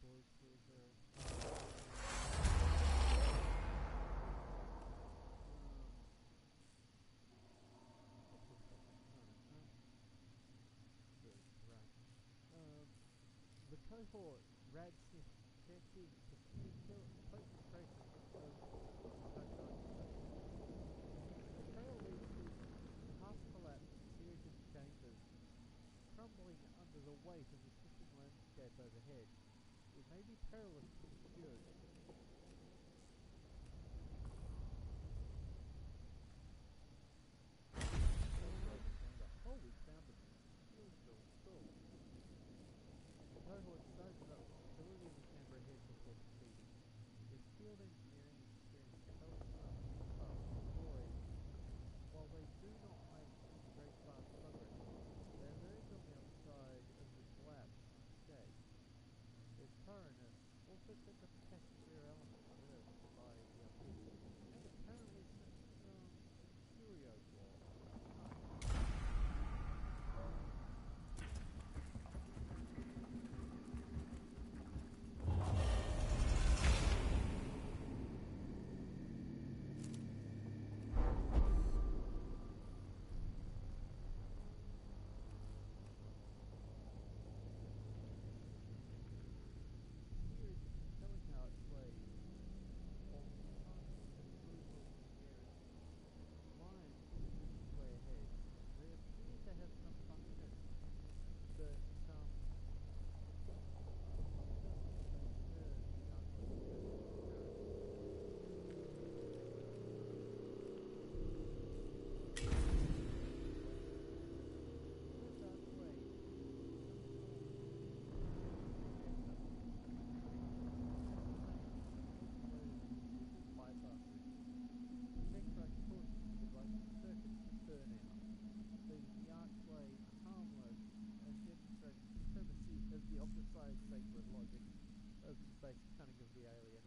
boy cruiser. The cohort Radsmith checked in particular potent traces of coconut space. The trail leads through half-collapsed series of chambers, crumbling under the weight of the shifting landscape overhead. It may be perilous to security. Oh, we found the fuel store. The cohort sizes up the stability of the chamber ahead before proceeding. Their field engineering experience tells them these parts destroyed. While they do not make very fast progress, they emerge on the other side of the collapse unscathed. Their thoroughness also sets a peculiar element reserved by the upheaval, and apparently some curio flaws. Sacred logic of the basic cunning of the alien.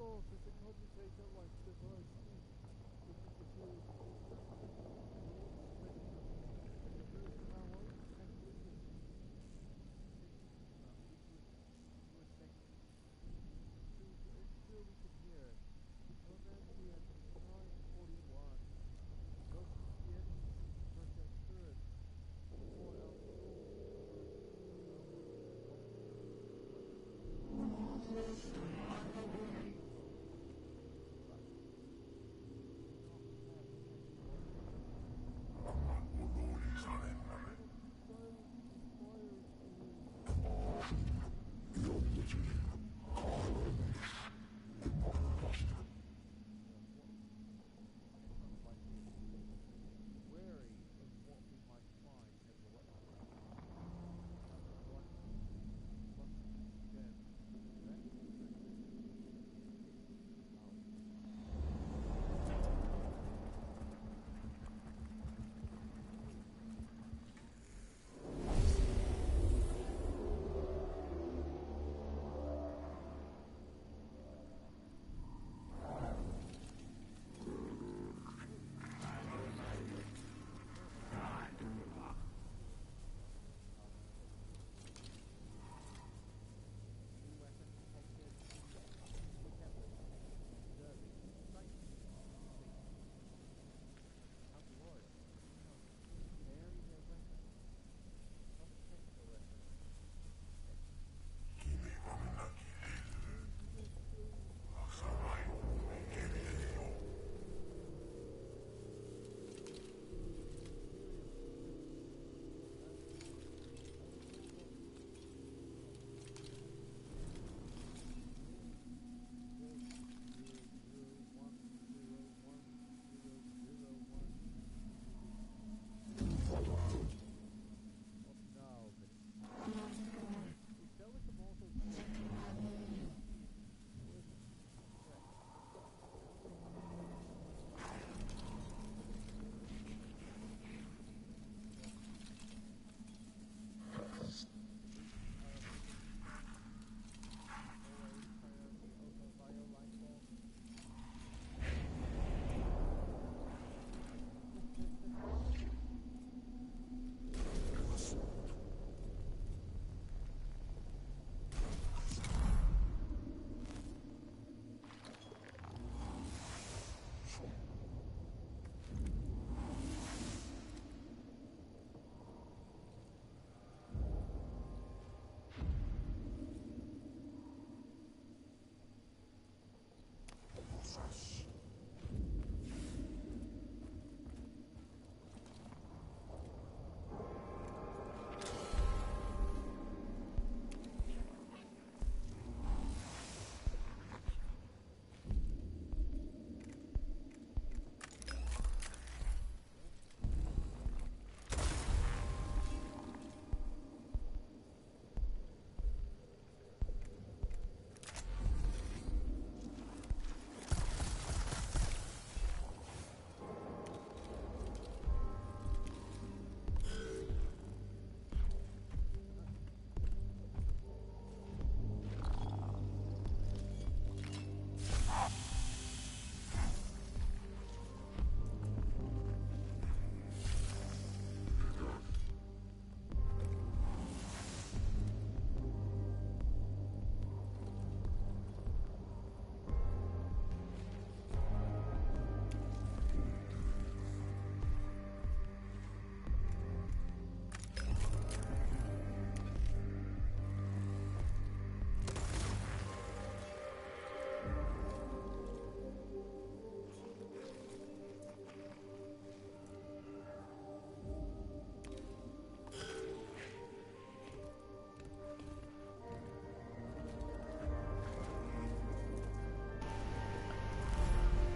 course, as a commentator like the word skit, which is the series of interactive role-playing and the version of our own Mechanicus. You were saying sure we can hear it. Romantian 941. Welcome to the enemy team to protect turrets before our stormtroopers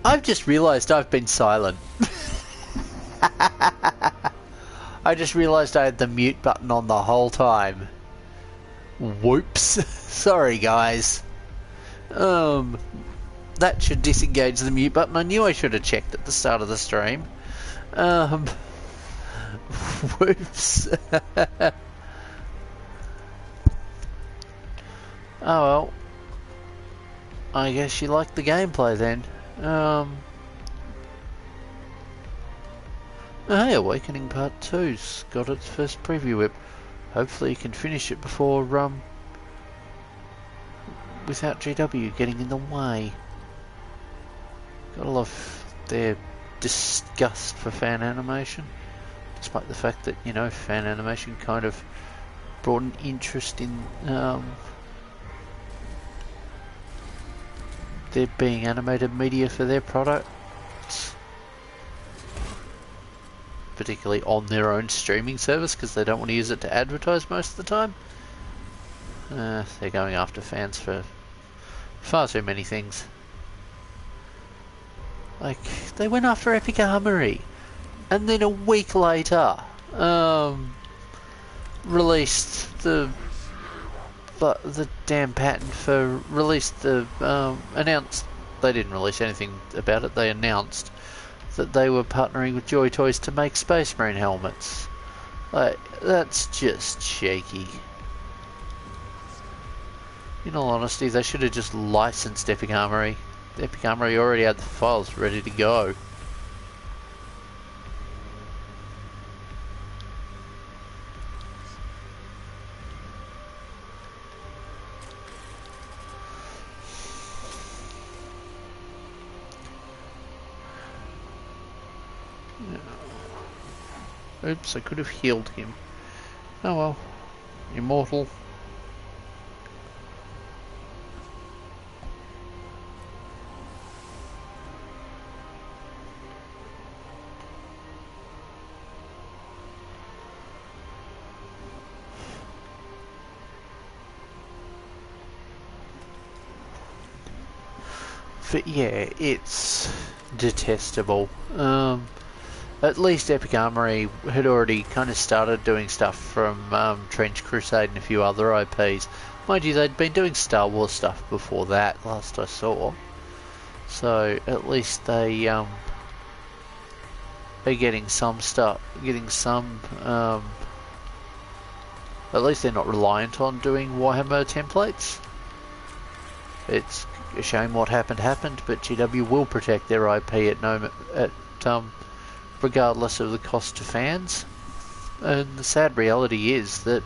I've just realised I've been silent. I just realised I had the mute button on the whole time. Whoops. Sorry, guys. That should disengage the mute button. I knew I should have checked at the start of the stream. Whoops. Oh well. I guess you like the gameplay then. Hey, Awakening Part 2's got its first preview whip. Hopefully you can finish it before, without GW getting in the way. Gotta love their disgust for fan animation. Despite the fact that, you know, fan animation kind of brought an interest in, there being animated media for their products. Particularly on their own streaming service, because they don't want to use it to advertise most of the time. They're going after fans for far too many things. Like, they went after Epic Armory, and then a week later, released the damn patent for, announced, they didn't release anything about it, they announced that they were partnering with Joy Toys to make Space Marine helmets. Like, that's just cheeky. In all honesty, they should have just licensed Epic Armory. Epic Armory already had the files ready to go. Oops, I could have healed him. Oh well. Immortal. But yeah, it's detestable. At least Epic Armory had already kind of started doing stuff from Trench Crusade and a few other IPs. Mind you, they'd been doing Star Wars stuff before that, last I saw. So at least they are getting some stuff, at least they're not reliant on doing Warhammer templates. It's a shame what happened, but GW will protect their IP regardless of the cost to fans. And the sad reality is that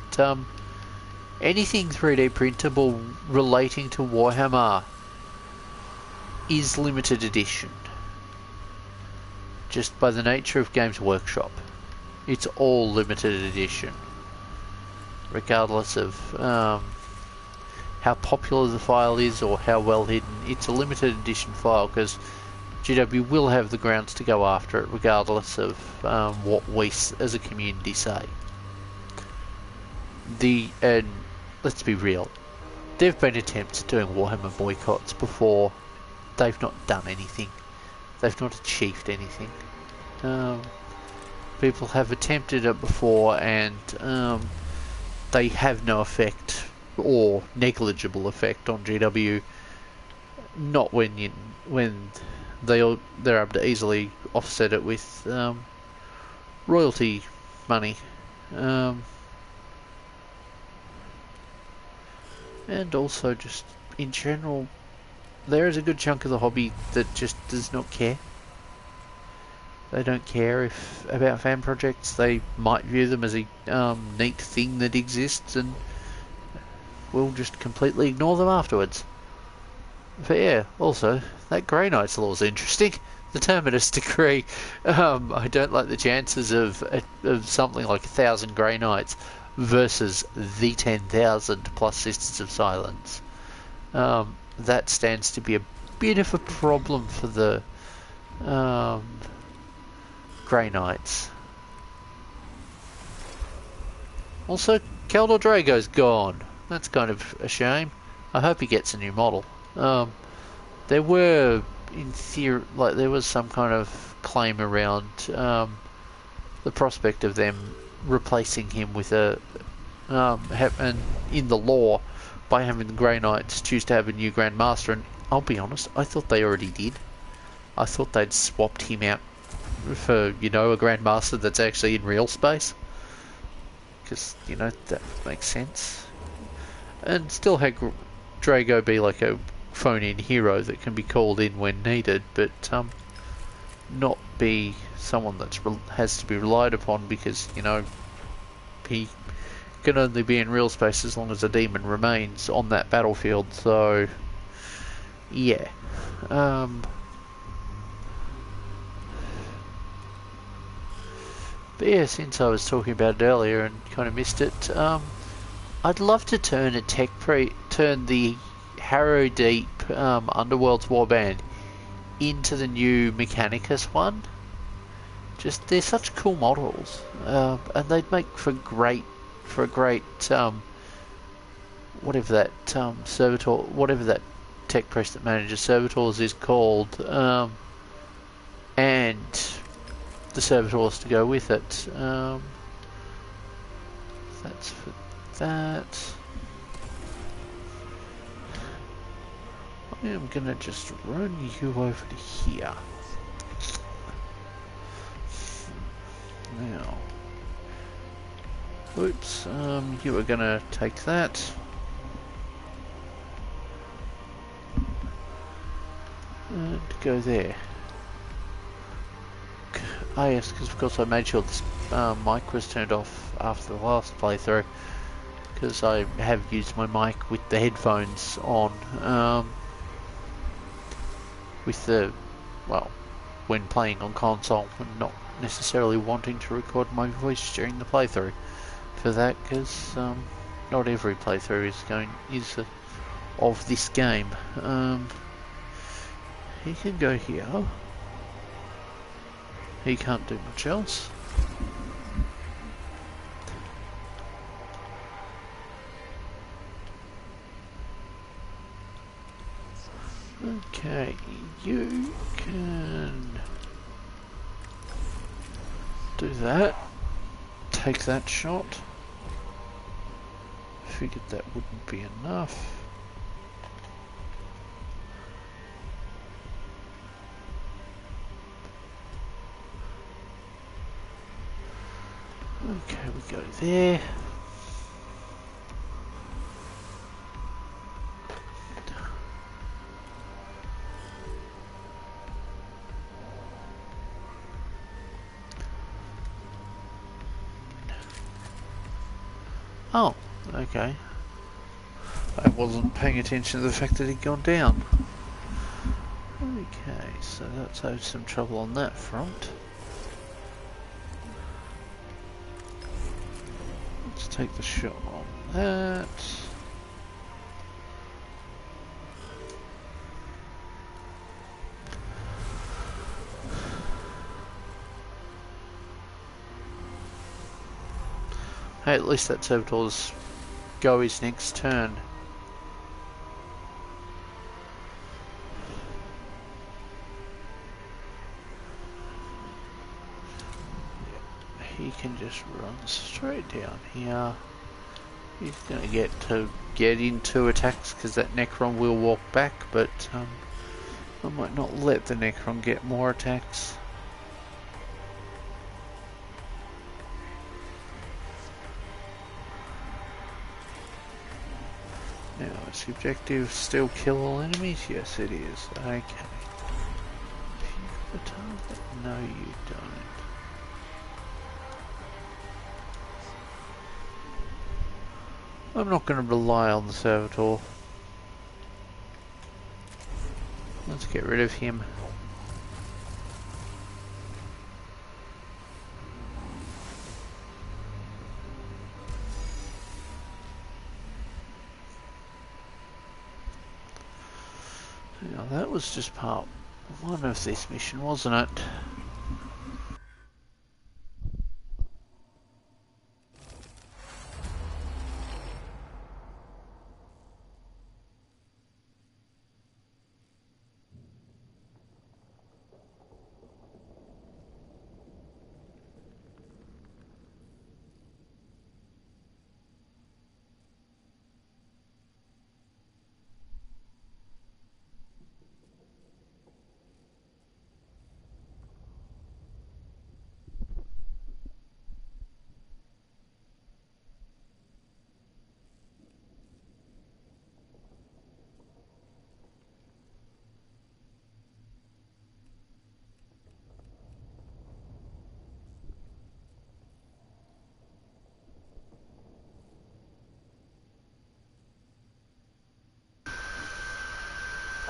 anything 3D printable relating to Warhammer is limited edition. Just by the nature of Games Workshop, it's all limited edition, regardless of how popular the file is or how well hidden. It's a limited edition file because GW will have the grounds to go after it regardless of what we as a community say. And let's be real, there have been attempts at doing Warhammer boycotts before. They've not done anything. They've not achieved anything. People have attempted it before and they have no effect or negligible effect on GW. Not when they're able to easily offset it with royalty money, and also just in general, there is a good chunk of the hobby that just does not care. They don't care about fan projects. They might view them as a neat thing that exists and will just completely ignore them afterwards. But yeah, also, that Grey Knight's law is interesting. The Terminus Decree. I don't like the chances of something like 1,000 Grey Knights versus the 10,000 plus Sisters of Silence. That stands to be a bit of a problem for the Grey Knights. Also, Keldor Drago's gone. That's kind of a shame. I hope he gets a new model. There were, in theory, there was some kind of claim around the prospect of them replacing him with and in the law, by having the Grey Knights choose to have a new Grand Master. And I'll be honest, I thought they already did. I thought they'd swapped him out for, you know, a Grand Master that's actually in real space. Because, you know, that makes sense. And still had Drago be like a phone-in hero that can be called in when needed, but not be someone that has to be relied upon, because, you know, he can only be in real space as long as the demon remains on that battlefield. So yeah. But yeah, since I was talking about it earlier and kind of missed it, I'd love to turn turn the Harrow Deep Underworld's Warband into the new Mechanicus one. Just, they're such cool models, and they'd make for a great whatever that servitor, whatever that tech press that manages servitors is called, and the servitors to go with it. That's for that. I am gonna just run you over to here. Now, oops, you are gonna take that. And go there. Ah yes, because of course I made sure this mic was turned off after the last playthrough, because I have used my mic with the headphones on, with the, well, when playing on console, and not necessarily wanting to record my voice during the playthrough for that, because not every playthrough is of this game. He can go here. He can't do much else. Okay, you can do that. Take that shot. Figured that wouldn't be enough. Okay, we go there. Oh, okay. I wasn't paying attention to the fact that he'd gone down. Okay, so that's had some trouble on that front. Let's take the shot on that. Hey, at least that servitor's go his next turn. He can just run straight down here. He's going to get into attacks because that Necron will walk back, but I might not let the Necron get more attacks. Now, is the objective still kill all enemies? Yes, it is. Okay. If you've got a target? No, you don't. I'm not going to rely on the servitor. Let's get rid of him. Now that was just part one of this mission, wasn't it?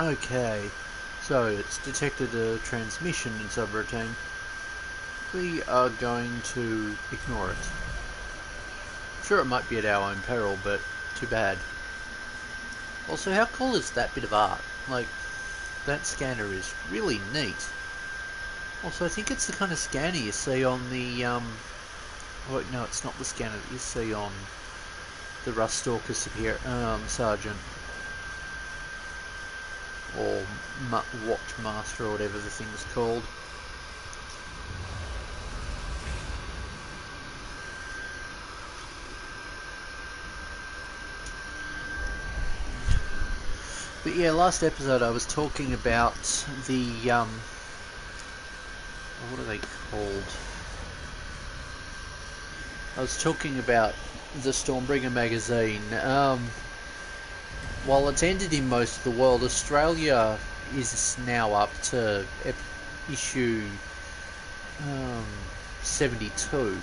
Okay, so it's detected a transmission in subroutine. We are going to ignore it. Sure, it might be at our own peril, but too bad. Also, how cool is that bit of art? Like, that scanner is really neat. Also, I think it's the kind of scanner you see on the, oh, no, it's not the scanner that you see on the Rust Stalker Sergeant. Or Watchmaster, or whatever the thing's called. But yeah, last episode I was talking about the, what are they called? I was talking about the Stormbringer magazine. While it's ended in most of the world, Australia is now up to issue 72,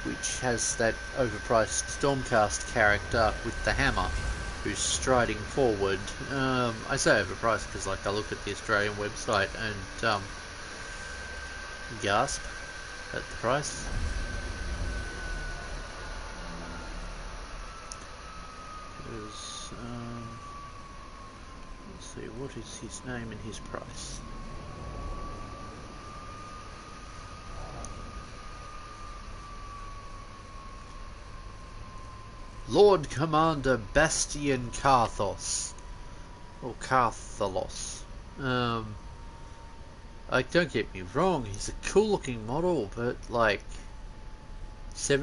which has that overpriced Stormcast character with the hammer, who's striding forward. I say overpriced because, like, I look at the Australian website and gasp at the price. Let's see, what is his name and his price? Lord Commander Bastian Karthos. Or Karthalos. Like, don't get me wrong, he's a cool looking model, but like, I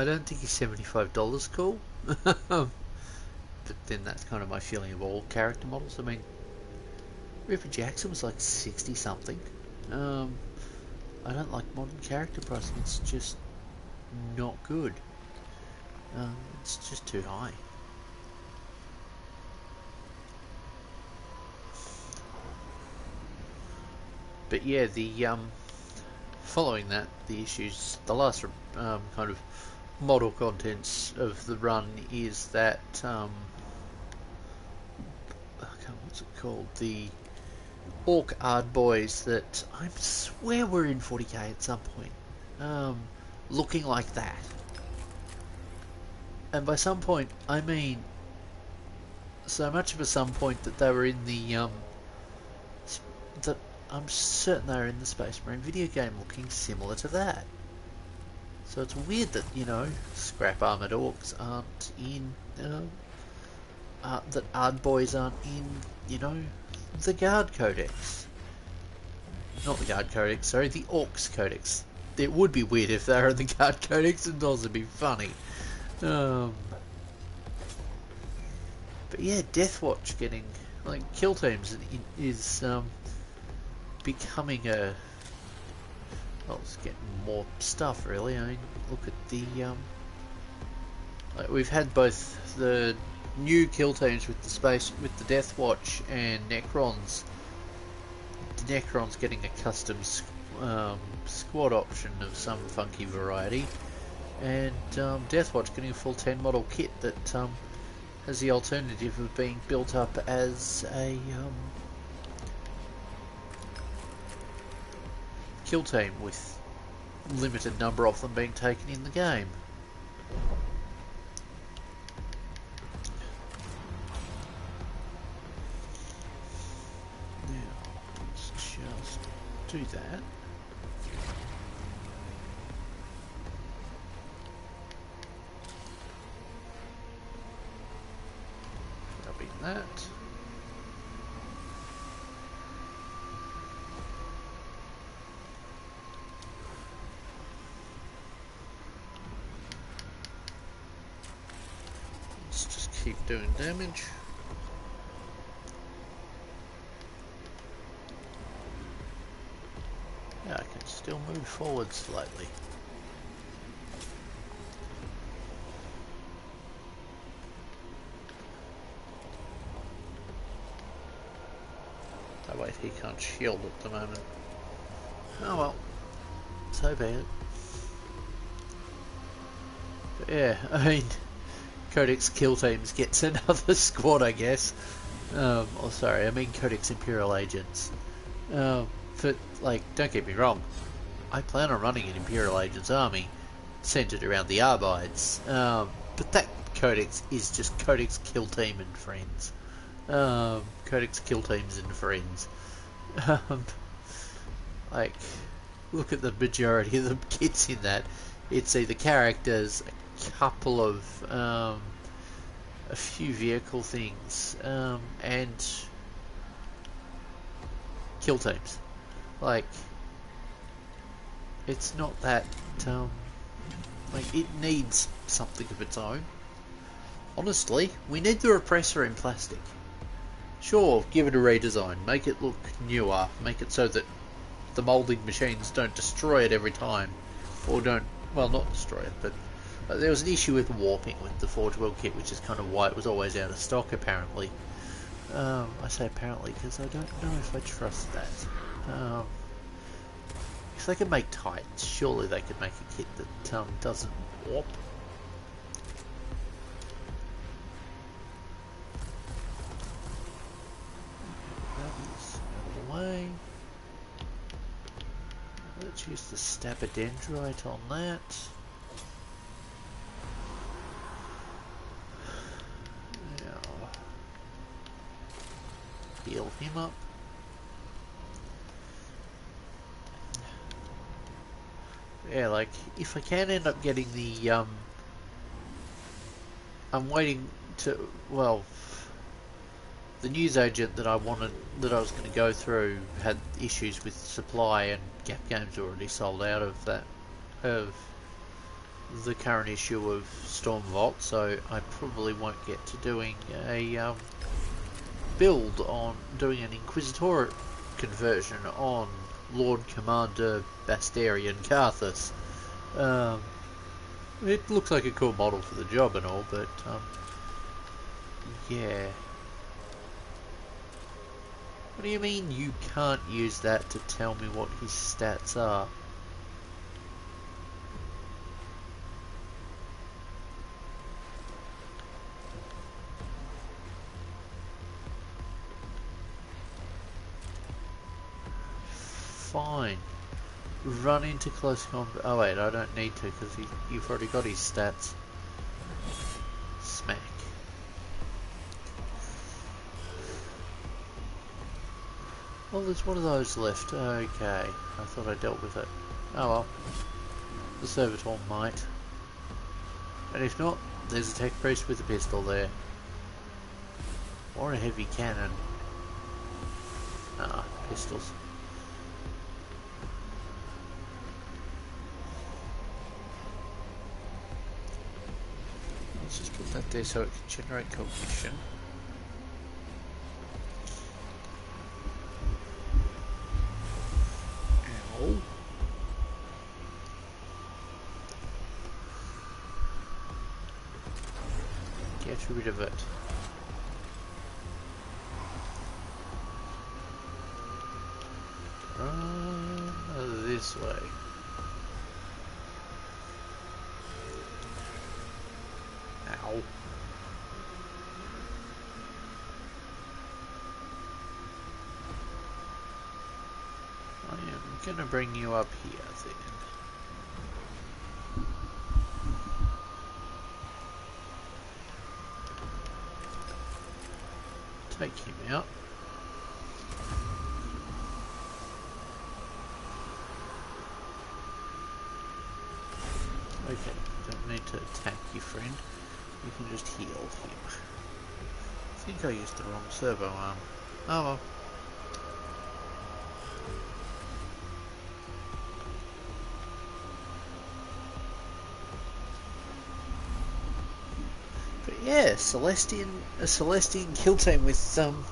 don't think he's $75 cool. But then that's kind of my feeling of all character models. I mean, Ripper Jackson was like 60 something. I don't like modern character pricing, it's just not good. It's just too high. But yeah, the following that, the last kind of model contents of the run is that what's it called? The Orc Ard Boys that I swear were in 40k at some point, looking like that. And by some point, I mean so much of a some point that they were in the that I'm certain they were in the Space Marine video game, looking similar to that. So it's weird that, you know, scrap armored orcs aren't in, that Ard Boys aren't in, you know, the Guard Codex. Not the Guard Codex, sorry, the Orcs Codex. It would be weird if they were in the Guard Codex, and also be funny. But yeah, Deathwatch getting, like, kill teams is becoming a, well, it's getting more stuff really. I mean, look at the like, we've had both the new kill teams with the Deathwatch and Necrons. The Necrons getting a custom squad option of some funky variety, and Deathwatch getting a full 10 model kit that has the alternative of being built up as a kill team with limited number of them being taken in the game. Now, let's just do that. Grabbing that. Keep doing damage. Yeah, I can still move forward slightly. Oh wait, he can't shield at the moment. Oh well, so be it. But yeah, I mean, Codex kill teams gets another squad, I guess. Oh, sorry, I mean Codex Imperial Agents. But, like, don't get me wrong, I plan on running an Imperial Agents army centered around the Arbites. But that Codex is just Codex Kill Team and Friends. Codex Kill Teams and Friends. Um, like, look at the majority of the kits in that. It's either characters, a couple of, a few vehicle things, and kill teams. Like, it's not that, like, it needs something of its own. Honestly, we need the repressor in plastic. Sure, give it a redesign, make it look newer, make it so that the moulding machines don't destroy it every time, or don't, well, not destroy it, but there was an issue with warping with the Forge World kit, which is kind of why it was always out of stock, apparently. I say apparently because I don't know if I trust that. If they can make tights, surely they could make a kit that doesn't warp. That's out of the way. Let's use the Stabadendrite on that. Now, heal him up. Yeah, like, if I can end up getting the, I'm waiting to, well, the news agent that I wanted, that I was going to go through, had issues with supply, and Gap Games already sold out of that, of the current issue of Storm Vault, so I probably won't get to doing a, build on, doing an Inquisitor conversion on Lord Commander Bastarian Carthus. It looks like a cool model for the job and all, but yeah. What do you mean you can't use that to tell me what his stats are? Fine. Run into close combat. Oh wait, I don't need to because you've already got his stats. Smack. Oh, there's one of those left. Okay, I thought I dealt with it. Oh well. The Servitor might. And if not, there's a Tech Priest with a pistol there. Or a heavy cannon. Ah, pistols. Let's just put that there so it can generate cognition. Ow. Get rid of it. Run this way. Ow. I am gonna bring you up here then. Take him out. Okay, don't need to attack you, friend. You can just heal him. I think I used the wrong servo arm. Oh well. But yeah, a Celestian kill team with some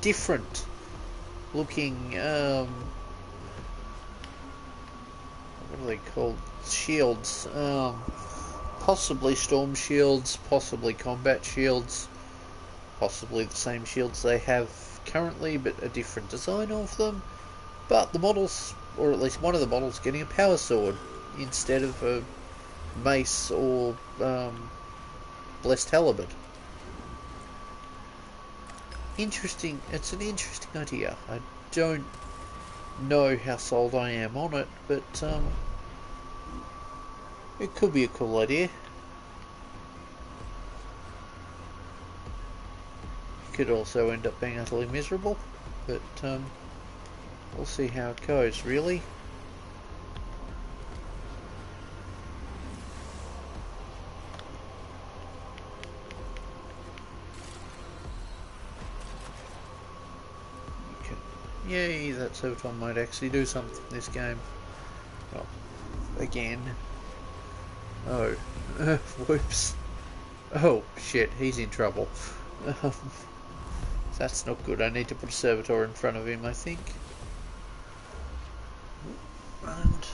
different looking what are they called? Shields. Possibly storm shields, possibly combat shields, possibly the same shields they have currently but a different design of them. But the models, or at least one of the models, getting a power sword instead of a mace or blessed halberd. interesting. It's an interesting idea. I don't know how sold I am on it, but it could be a cool idea. It could also end up being utterly miserable, but we'll see how it goes, really. Yay, that servitor might actually do something in this game. Oh, again. Oh, whoops. Oh, shit, he's in trouble. That's not good. I need to put a servitor in front of him, I think. And...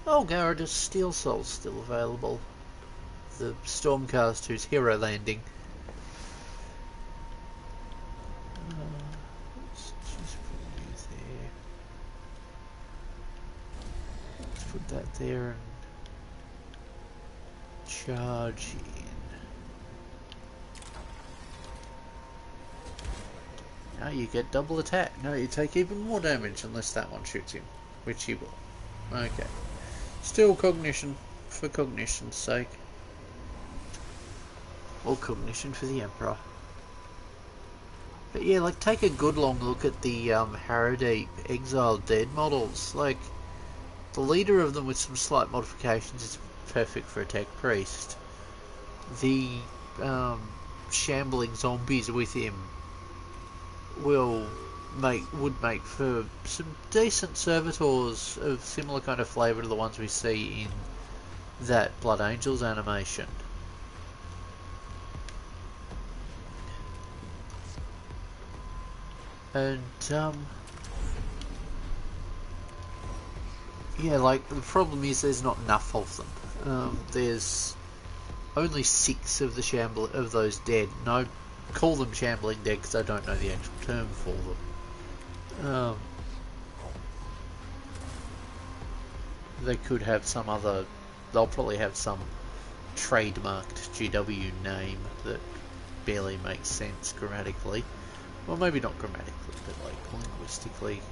oh, Gyarados Steel Soul's still available. The Stormcast who's hero landing. Let's just put you there. Let's put that there and charge in. Now you get double attack. No, you take even more damage unless that one shoots him, which he will. Okay. Still cognition for cognition's sake. Or cognition for the Emperor. But yeah, like, take a good long look at the Harrowdeep Exiled Dead models. Like, the leader of them with some slight modifications is perfect for a tech priest. The shambling zombies with him would make for some decent servitors of similar kind of flavour to the ones we see in that Blood Angels animation. And yeah, like, the problem is there's not enough of them. There's only 6 of those dead. And I call them shambling dead because I don't know the actual term for them. They could have some other. They'll probably have some trademarked GW name that barely makes sense grammatically. Well, maybe not grammatically, but like linguistically.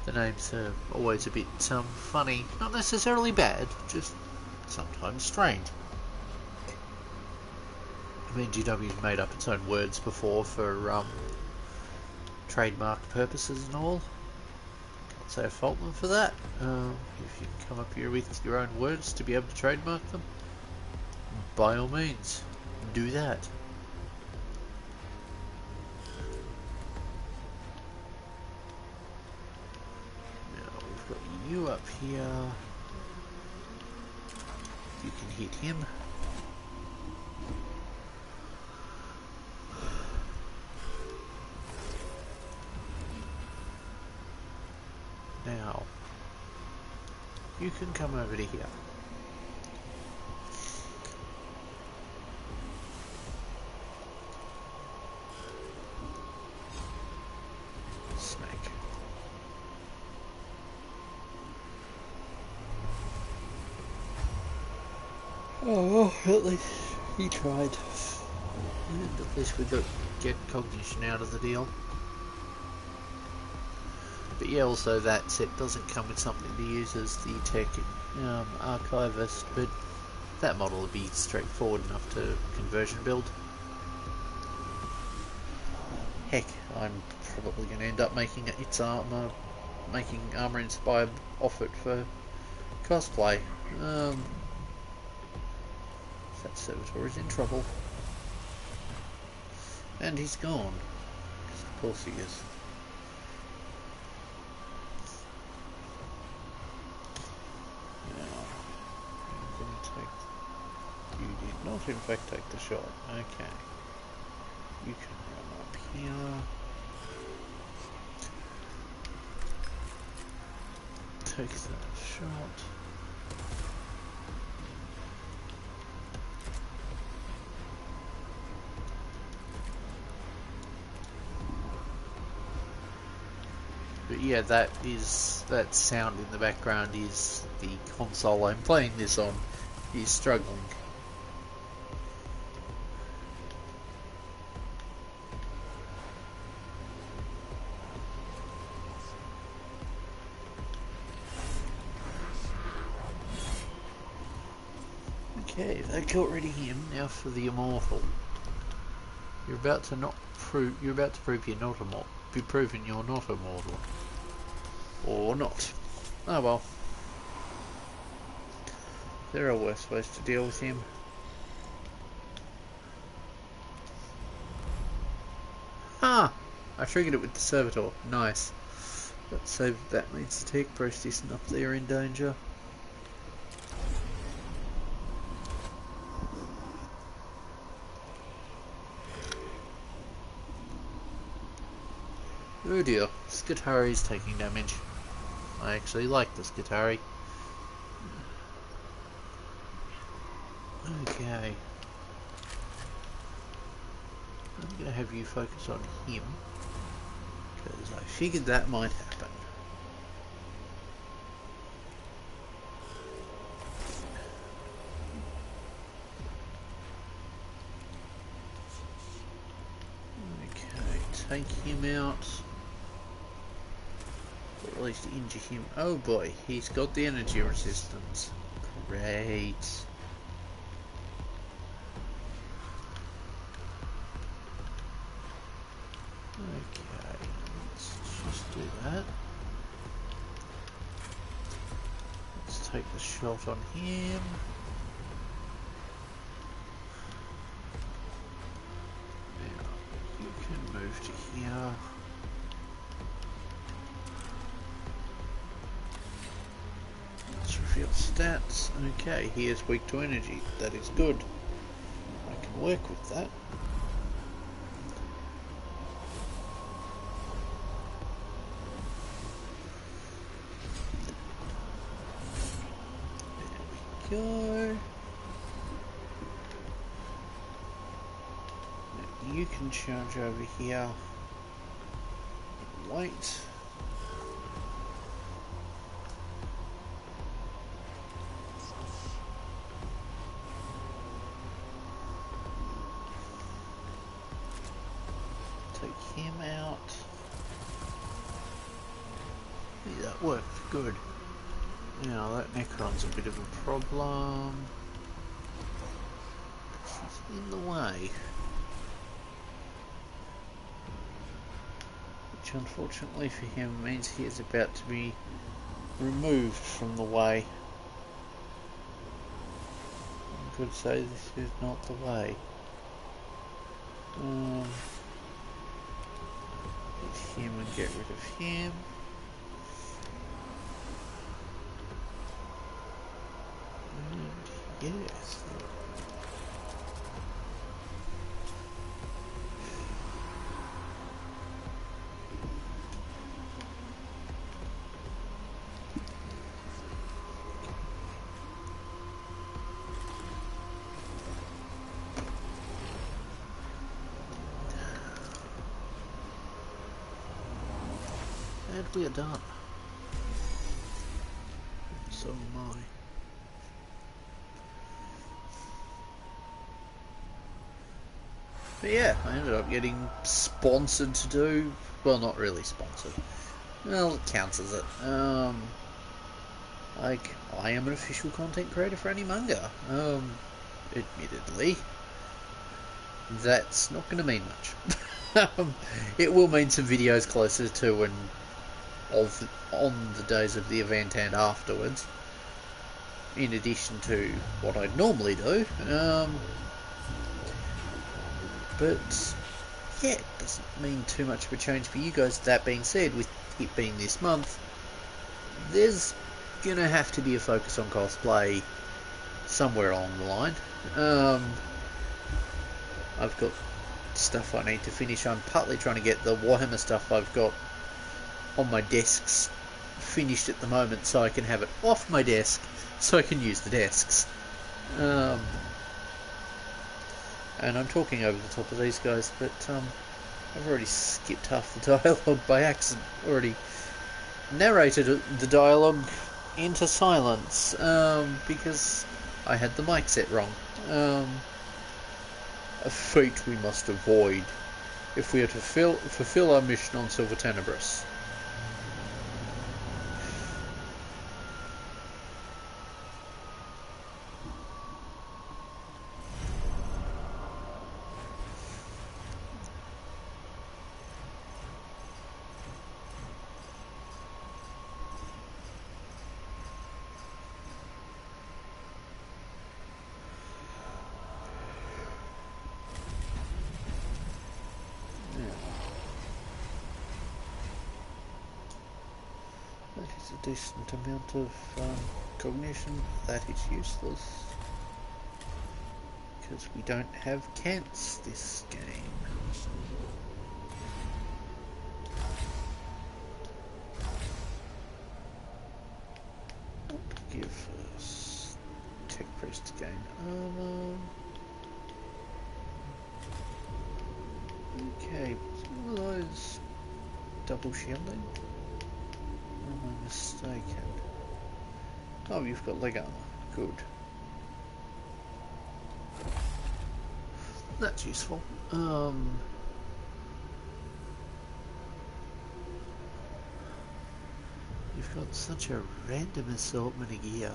The names are always a bit funny. Not necessarily bad, just sometimes strange. I mean, GW's made up its own words before for trademark purposes and all. Can't say I fault them for that. If you come up here with your own words to be able to trademark them, by all means, do that. You up here, you can hit him. Now you can come over to here. Oh, at least he tried. And at least we got get cognition out of the deal. But yeah, also that set doesn't come with something to use as the tech archivist, but that model would be straightforward enough to conversion build. Heck, I'm probably going to end up making its armor, making armor inspired off it for cosplay. That servitor is in trouble. And he's gone. Because of course he is. Now, I'm going to take... You did not in fact take the shot. Okay. You can run up here. Take that shot. But yeah, that sound in the background is the console I'm playing this on is struggling. Okay, that got rid of him. Now for the immortal. You're about to prove you're not immortal. Be proven you're not immortal. Or not. Oh well. There are worse ways to deal with him. Ah! I triggered it with the servitor. Nice. So that means the tech priest isn't up there in danger. Oh dear, Skitari's taking damage. I actually like the Skitari. Okay. I'm going to have you focus on him, because I figured that might happen. Okay, take him out. Or at least injure him. Oh boy, he's got the energy resistance. Great. Okay, let's just do that. Let's take the shot on him. Now, you can move to here. Let's reveal stats. Okay, he is weak to energy. That is good. I can work with that. There we go. Now you can charge over here. Wait. Take him out. Yeah, that worked good. Now that Necron's a bit of a problem. He's in the way. Which unfortunately for him means he is about to be removed from the way. I could say this is not the way. Get him and get rid of him. And yes. And we are done. So am I. But yeah, I ended up getting sponsored to do, well, not really sponsored. Well, it counts as it. Like, I am an official content creator for any manga. Admittedly, that's not going to mean much. It will mean some videos closer to and on the days of the event and afterwards, in addition to what I'd normally do. But yeah, it doesn't mean too much of a change for you guys. That being said, with it being this month, there's gonna have to be a focus on cosplay somewhere along the line. I've got stuff I need to finish. I'm partly trying to get the Warhammer stuff I've got on my desks finished at the moment, so I can have it off my desk so I can use the desks. And I'm talking over the top of these guys, but I've already skipped half the dialogue by accident. Already narrated the dialogue into silence because I had the mic set wrong. A fate we must avoid if we are to fulfill our mission on Silver Tenebris. a decent amount of cognition. That is useless because we don't have cants this game. Give us tech priest to gain armor. Okay, what are those double shielding? Or am I mistaken? Oh, you've got leg armor. Good. That's useful. You've got such a random assortment of gear.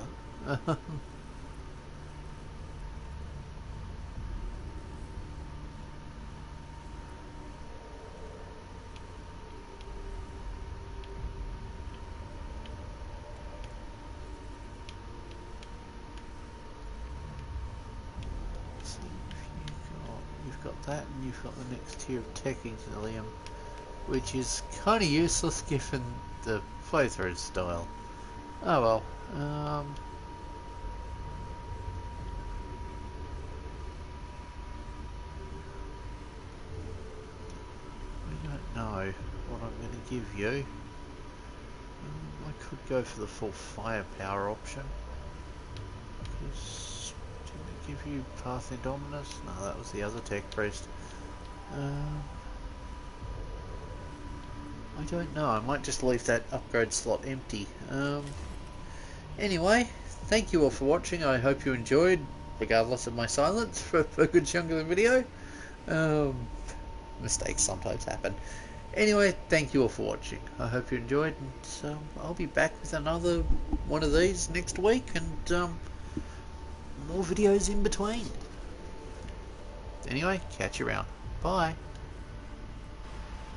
So you've got that, and you've got the next tier of tech auxilium, which is kind of useless given the playthrough style. Oh well. I don't know what I'm going to give you. I could go for the full firepower option. Because didn't it give you Path Indominus? No, that was the other tech priest. I don't know, I might just leave that upgrade slot empty. Anyway, thank you all for watching. I hope you enjoyed, regardless of my silence for a good chunk of the video. Mistakes sometimes happen. Anyway, thank you all for watching. I hope you enjoyed, and I'll be back with another one of these next week, and more videos in between. Anyway, catch you around. Bye.